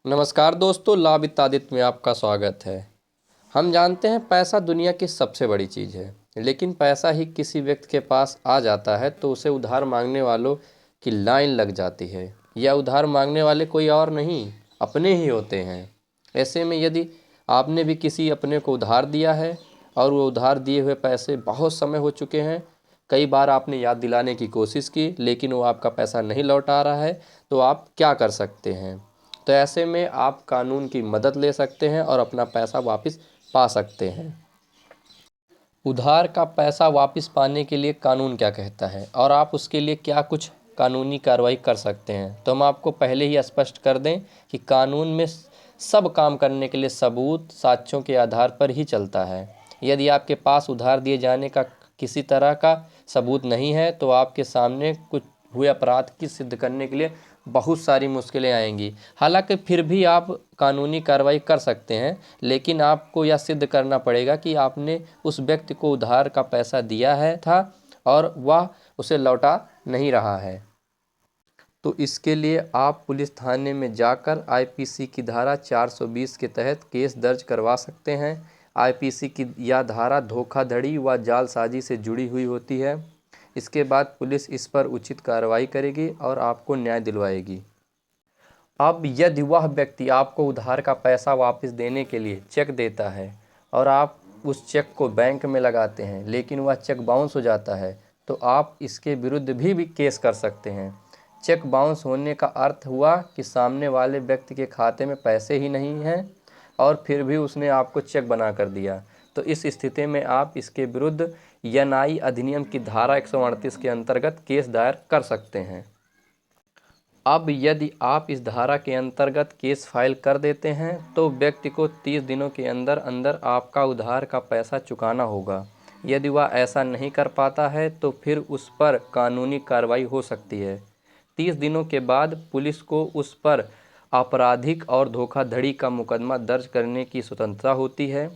नमस्कार दोस्तों, लाभ इत्यादित्य में आपका स्वागत है। हम जानते हैं पैसा दुनिया की सबसे बड़ी चीज़ है, लेकिन पैसा ही किसी व्यक्ति के पास आ जाता है तो उसे उधार मांगने वालों की लाइन लग जाती है। या उधार मांगने वाले कोई और नहीं, अपने ही होते हैं। ऐसे में यदि आपने भी किसी अपने को उधार दिया है और वो उधार दिए हुए पैसे बहुत समय हो चुके हैं, कई बार आपने याद दिलाने की कोशिश की लेकिन वो आपका पैसा नहीं लौट आ रहा है, तो आप क्या कर सकते हैं? तो ऐसे में आप कानून की मदद ले सकते हैं और अपना पैसा वापस पा सकते हैं। उधार का पैसा वापस पाने के लिए कानून क्या कहता है और आप उसके लिए क्या कुछ कानूनी कार्रवाई कर सकते हैं, तो हम आपको पहले ही स्पष्ट कर दें कि कानून में सब काम करने के लिए सबूत साक्ष्यों के आधार पर ही चलता है। यदि आपके पास उधार दिए जाने का किसी तरह का सबूत नहीं है तो आपके सामने कुछ हुए अपराध की सिद्ध करने के लिए बहुत सारी मुश्किलें आएंगी। हालांकि फिर भी आप कानूनी कार्रवाई कर सकते हैं, लेकिन आपको यह सिद्ध करना पड़ेगा कि आपने उस व्यक्ति को उधार का पैसा दिया है था और वह उसे लौटा नहीं रहा है। तो इसके लिए आप पुलिस थाने में जाकर आईपीसी की धारा 420 के तहत केस दर्ज करवा सकते हैं। आईपीसी की यह धारा धोखाधड़ी व जालसाजी से जुड़ी हुई होती है। इसके बाद पुलिस इस पर उचित कार्रवाई करेगी और आपको न्याय दिलवाएगी। अब यदि वह व्यक्ति आपको उधार का पैसा वापस देने के लिए चेक देता है और आप उस चेक को बैंक में लगाते हैं लेकिन वह चेक बाउंस हो जाता है, तो आप इसके विरुद्ध भी केस कर सकते हैं। चेक बाउंस होने का अर्थ हुआ कि सामने वाले व्यक्ति के खाते में पैसे ही नहीं हैं और फिर भी उसने आपको चेक बना कर दिया। तो इस स्थिति में आप इसके विरुद्ध एनआई अधिनियम की धारा 138 के अंतर्गत केस दायर कर सकते हैं। अब यदि आप इस धारा के अंतर्गत केस फाइल कर देते हैं तो व्यक्ति को 30 दिनों के अंदर अंदर आपका उधार का पैसा चुकाना होगा। यदि वह ऐसा नहीं कर पाता है तो फिर उस पर कानूनी कार्रवाई हो सकती है। 30 दिनों के बाद पुलिस को उस पर आपराधिक और धोखाधड़ी का मुकदमा दर्ज करने की स्वतंत्रता होती है।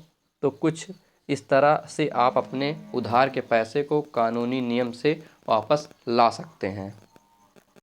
तो कुछ इस तरह से आप अपने उधार के पैसे को कानूनी नियम से वापस ला सकते हैं।